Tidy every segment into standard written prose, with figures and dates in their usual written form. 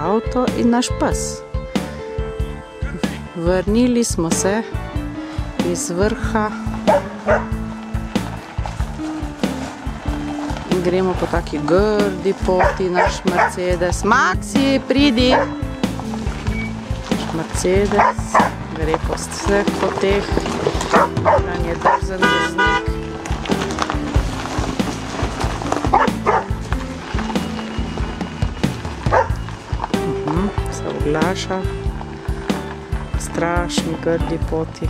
avto in naš pes. Vrnili smo se iz vrha in gremo po taki grdi poti, naš Mercedes. Maxi, pridi! Naš Mercedes gre po vseh poteh, on je drzen voznik. Se oglaša po strašni grdi poti.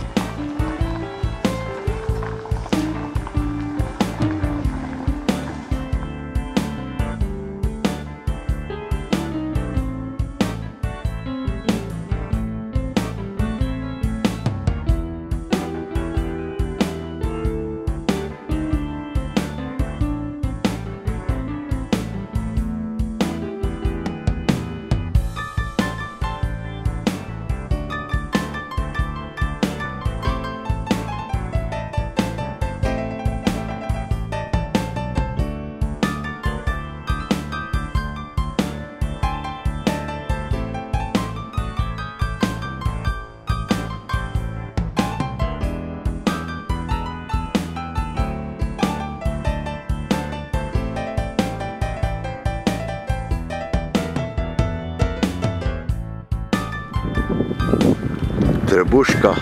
Trebuška,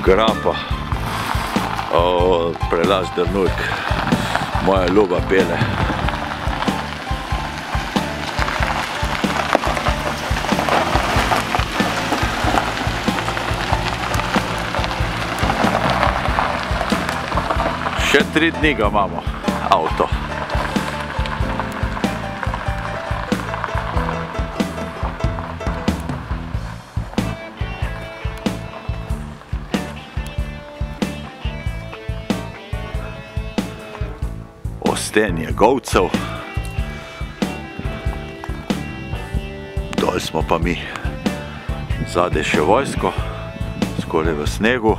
Grapa, prelaz Drnulk, moja ljuba pele. Še 3 dni ga imamo, avto. Ostenje govcev. Dol smo pa mi. Zadaj še vojsko, skoraj v snegu.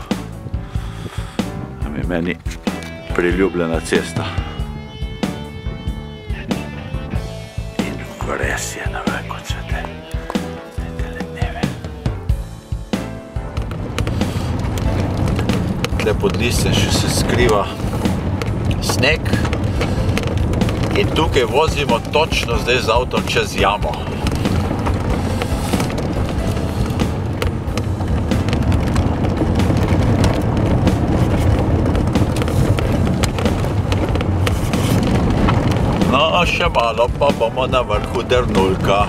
Tam je meni priljubljena cesta. In vres je na veliko cvete. Tele dneve. Tle pod listjem še se skriva sneg. In tukaj vozimo točno zdaj z avtom čez jamo. No, še malo pa bomo na vrhu Drnulka.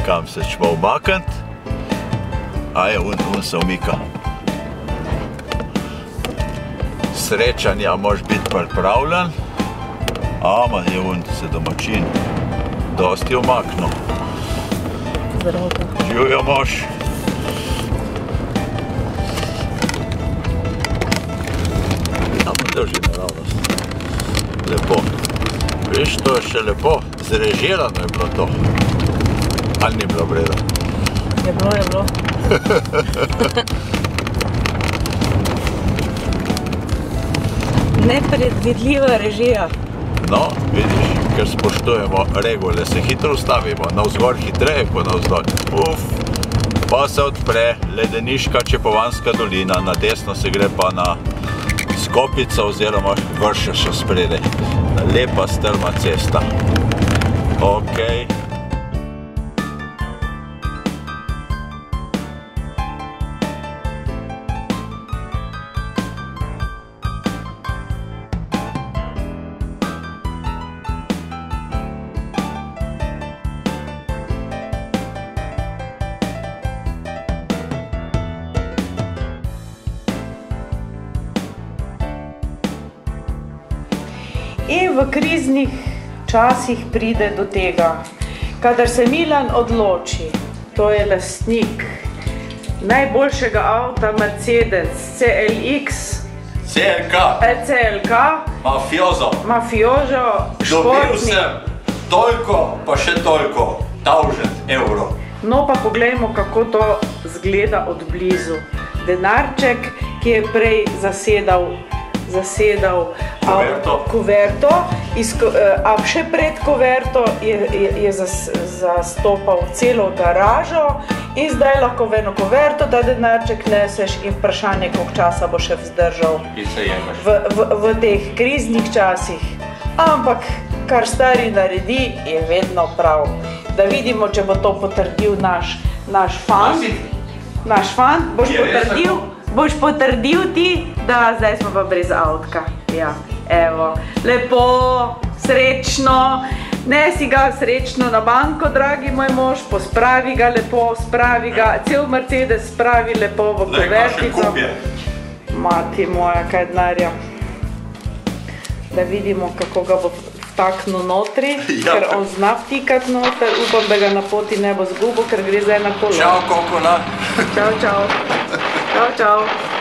Kam se ćemo umaknit? Aje, un se umika. Srečanja moš biti pripravljen. Ama je un se domačin dosti umaknil. Živjo moš. Samo drži naravnost. Lepo. Viš, to je še lepo. Zrežirano je bilo to. Ali ni bilo vredo? Je bilo. Nepredvidljiva režija. No, vidiš, ker spoštujemo regule, se hitro ustavimo, navzgor hitreje kot navzdolj. Pa se odpre ledeniška Čepovanska dolina, na desno se gre pa na Skopico oziroma Vršeš spredaj. Lepa strma cesta. Okej. In v kriznih časih pride do tega, kadar se Milan odloči, to je lastnik najboljšega avta Mercedes CLX, CLK, Mafiozo, Dobil sem toliko, pa še toliko, 1000 evrov. No pa poglejmo, kako to zgleda od blizu. denarček, ki je prej zasedal kuverto, a še pred kuverto je zastopal celo garažo in zdaj lahko v eno kuverto ta denarček neseš in vprašanje, koliko časa bo še vzdržal v teh kriznih časih. Ampak, kar stari naredi, je vedno prav. Da vidimo, če bo to potrdil naš fant. Naš fant, boš potrdil ti, da zdaj smo pa brez avtka. Ja, evo, lepo, srečno, nesi ga srečno na banko, dragi moj mož, pospravi ga lepo, spravi ga, cel Mercedes spravi lepo v kuvertico. Mati moja, kaj denarja. Da vidimo, kako ga bo vtaknil notri, ker on zna vtikat noter, upam, da ga na poti ne bo zgubil, ker gre zdaj na kolo. Čau, kokona. Čau, čau. Čau, čau.